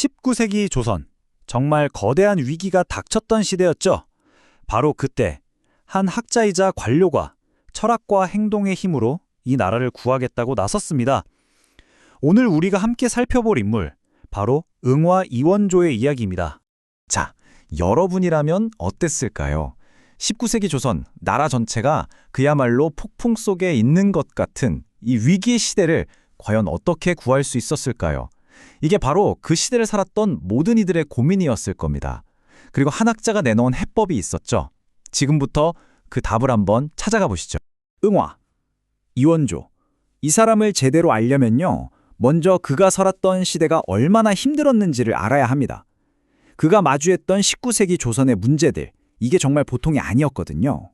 19세기 조선, 정말 거대한 위기가 닥쳤던 시대였죠. 바로 그때 한 학자이자 관료가 철학과 행동의 힘으로 이 나라를 구하겠다고 나섰습니다. 오늘 우리가 함께 살펴볼 인물, 바로 응화 이원조의 이야기입니다. 자, 여러분이라면 어땠을까요? 19세기 조선, 나라 전체가 그야말로 폭풍 속에 있는 것 같은 이 위기의 시대를 과연 어떻게 구할 수 있었을까요? 이게 바로 그 시대를 살았던 모든 이들의 고민이었을 겁니다. 그리고 한 학자가 내놓은 해법이 있었죠. 지금부터 그 답을 한번 찾아가 보시죠. 응화, 이원조. 이 사람을 제대로 알려면요, 먼저 그가 살았던 시대가 얼마나 힘들었는지를 알아야 합니다. 그가 마주했던 19세기 조선의 문제들, 이게 정말 보통이 아니었거든요.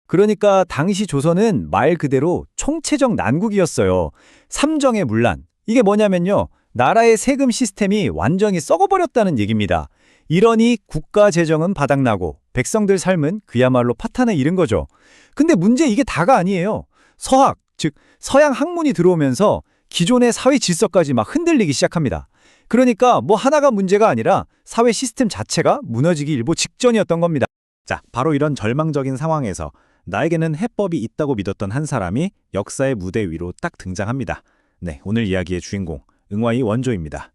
그러니까 당시 조선은 말 그대로 총체적 난국이었어요. 삼정의 문란. 이게 뭐냐면요, 나라의 세금 시스템이 완전히 썩어버렸다는 얘기입니다. 이러니 국가 재정은 바닥나고 백성들 삶은 그야말로 파탄에 이른 거죠. 근데 문제 이게 다가 아니에요. 서학, 즉 서양 학문이 들어오면서 기존의 사회 질서까지 막 흔들리기 시작합니다. 그러니까 뭐 하나가 문제가 아니라 사회 시스템 자체가 무너지기 일보 직전이었던 겁니다. 자, 바로 이런 절망적인 상황에서 나에게는 해법이 있다고 믿었던 한 사람이 역사의 무대 위로 딱 등장합니다. 네, 오늘 이야기의 주인공, 응화 이원조입니다.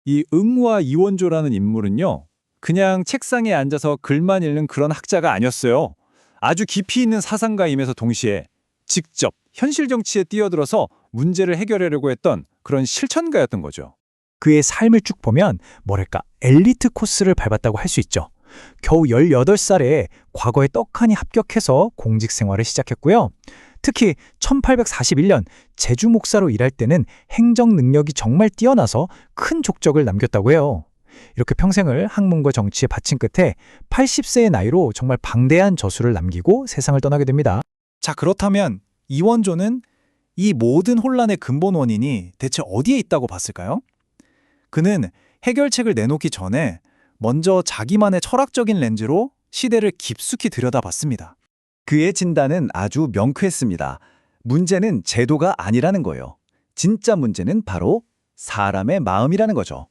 이 응화 이원조라는 인물은요, 그냥 책상에 앉아서 글만 읽는 그런 학자가 아니었어요. 아주 깊이 있는 사상가이면서 동시에 직접 현실 정치에 뛰어들어서 문제를 해결하려고 했던 그런 실천가였던 거죠. 그의 삶을 쭉 보면 뭐랄까 엘리트 코스를 밟았다고 할 수 있죠. 겨우 18살에 과거에 떡하니 합격해서 공직 생활을 시작했고요. 특히 1841년 제주 목사로 일할 때는 행정 능력이 정말 뛰어나서 큰 족적을 남겼다고 해요. 이렇게 평생을 학문과 정치에 바친 끝에 80세의 나이로 정말 방대한 저수를 남기고 세상을 떠나게 됩니다. 자, 그렇다면 이원조는 이 모든 혼란의 근본 원인이 대체 어디에 있다고 봤을까요? 그는 해결책을 내놓기 전에 먼저 자기만의 철학적인 렌즈로 시대를 깊숙이 들여다봤습니다. 그의 진단은 아주 명쾌했습니다. 문제는 제도가 아니라는 거예요. 진짜 문제는 바로 사람의 마음이라는 거죠.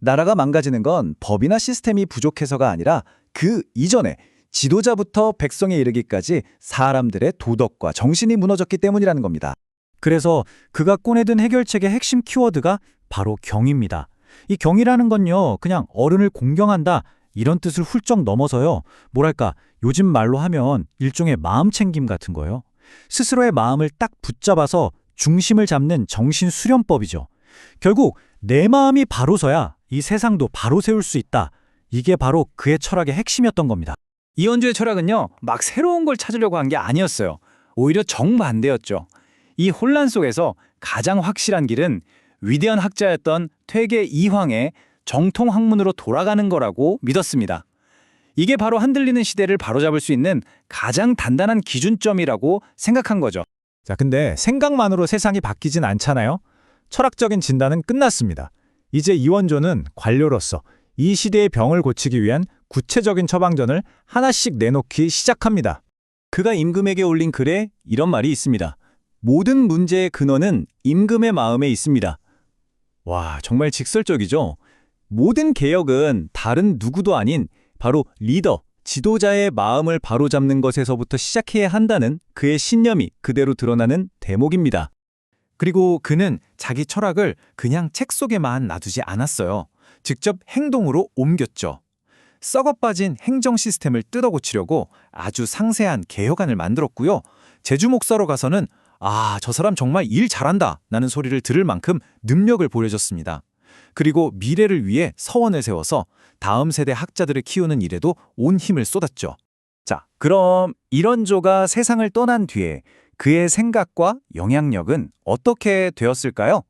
나라가 망가지는 건 법이나 시스템이 부족해서가 아니라 그 이전에 지도자부터 백성에 이르기까지 사람들의 도덕과 정신이 무너졌기 때문이라는 겁니다. 그래서 그가 꺼내든 해결책의 핵심 키워드가 바로 경입니다. 이 경이라는 건요, 그냥 어른을 공경한다 이런 뜻을 훌쩍 넘어서요, 뭐랄까 요즘 말로 하면 일종의 마음챙김 같은 거예요. 스스로의 마음을 딱 붙잡아서 중심을 잡는 정신 수련법이죠. 결국 내 마음이 바로 서야 이 세상도 바로 세울 수 있다. 이게 바로 그의 철학의 핵심이었던 겁니다. 이원조의 철학은요, 막 새로운 걸 찾으려고 한 게 아니었어요. 오히려 정반대였죠. 이 혼란 속에서 가장 확실한 길은 위대한 학자였던 퇴계 이황의 정통 학문으로 돌아가는 거라고 믿었습니다. 이게 바로 흔들리는 시대를 바로잡을 수 있는 가장 단단한 기준점이라고 생각한 거죠. 자, 근데 생각만으로 세상이 바뀌진 않잖아요. 철학적인 진단은 끝났습니다. 이제 이원조는 관료로서 이 시대의 병을 고치기 위한 구체적인 처방전을 하나씩 내놓기 시작합니다. 그가 임금에게 올린 글에 이런 말이 있습니다. 모든 문제의 근원은 임금의 마음에 있습니다. 와, 정말 직설적이죠? 모든 개혁은 다른 누구도 아닌 바로 리더, 지도자의 마음을 바로잡는 것에서부터 시작해야 한다는 그의 신념이 그대로 드러나는 대목입니다. 그리고 그는 자기 철학을 그냥 책 속에만 놔두지 않았어요. 직접 행동으로 옮겼죠. 썩어빠진 행정 시스템을 뜯어고치려고 아주 상세한 개혁안을 만들었고요. 제주 목사로 가서는 저 사람 정말 일 잘한다 라는 소리를 들을 만큼 능력을 보여줬습니다. 그리고 미래를 위해 서원을 세워서 다음 세대 학자들을 키우는 일에도 온 힘을 쏟았죠. 자, 그럼 이원조가 세상을 떠난 뒤에 그의 생각과 영향력은 어떻게 되었을까요?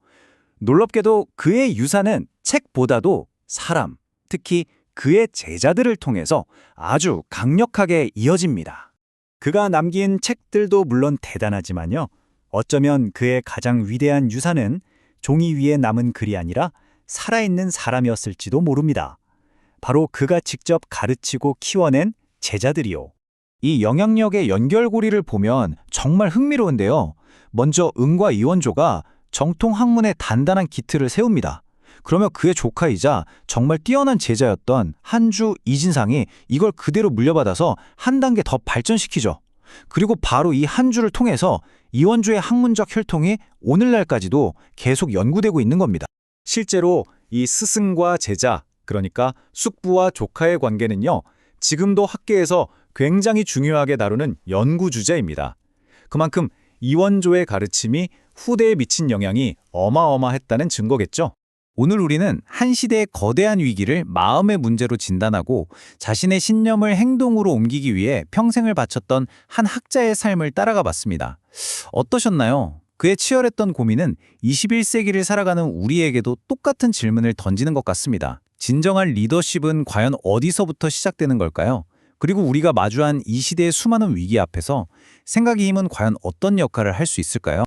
놀랍게도 그의 유산은 책보다도 사람, 특히 그의 제자들을 통해서 아주 강력하게 이어집니다. 그가 남긴 책들도 물론 대단하지만요, 어쩌면 그의 가장 위대한 유산은 종이 위에 남은 글이 아니라 살아있는 사람이었을지도 모릅니다. 바로 그가 직접 가르치고 키워낸 제자들이요. 이 영향력의 연결고리를 보면 정말 흥미로운데요. 먼저 응과 이원조가 정통 학문의 단단한 기틀을 세웁니다. 그러면 그의 조카이자 정말 뛰어난 제자였던 한주 이진상이 이걸 그대로 물려받아서 한 단계 더 발전시키죠. 그리고 바로 이 한주를 통해서 이원조의 학문적 혈통이 오늘날까지도 계속 연구되고 있는 겁니다. 실제로 이 스승과 제자, 그러니까 숙부와 조카의 관계는요, 지금도 학계에서 굉장히 중요하게 다루는 연구 주제입니다. 그만큼 이원조의 가르침이 후대에 미친 영향이 어마어마했다는 증거겠죠. 오늘 우리는 한 시대의 거대한 위기를 마음의 문제로 진단하고 자신의 신념을 행동으로 옮기기 위해 평생을 바쳤던 한 학자의 삶을 따라가 봤습니다. 어떠셨나요? 그의 치열했던 고민은 21세기를 살아가는 우리에게도 똑같은 질문을 던지는 것 같습니다. 진정한 리더십은 과연 어디서부터 시작되는 걸까요? 그리고 우리가 마주한 이 시대의 수많은 위기 앞에서 생각의 힘은 과연 어떤 역할을 할 수 있을까요?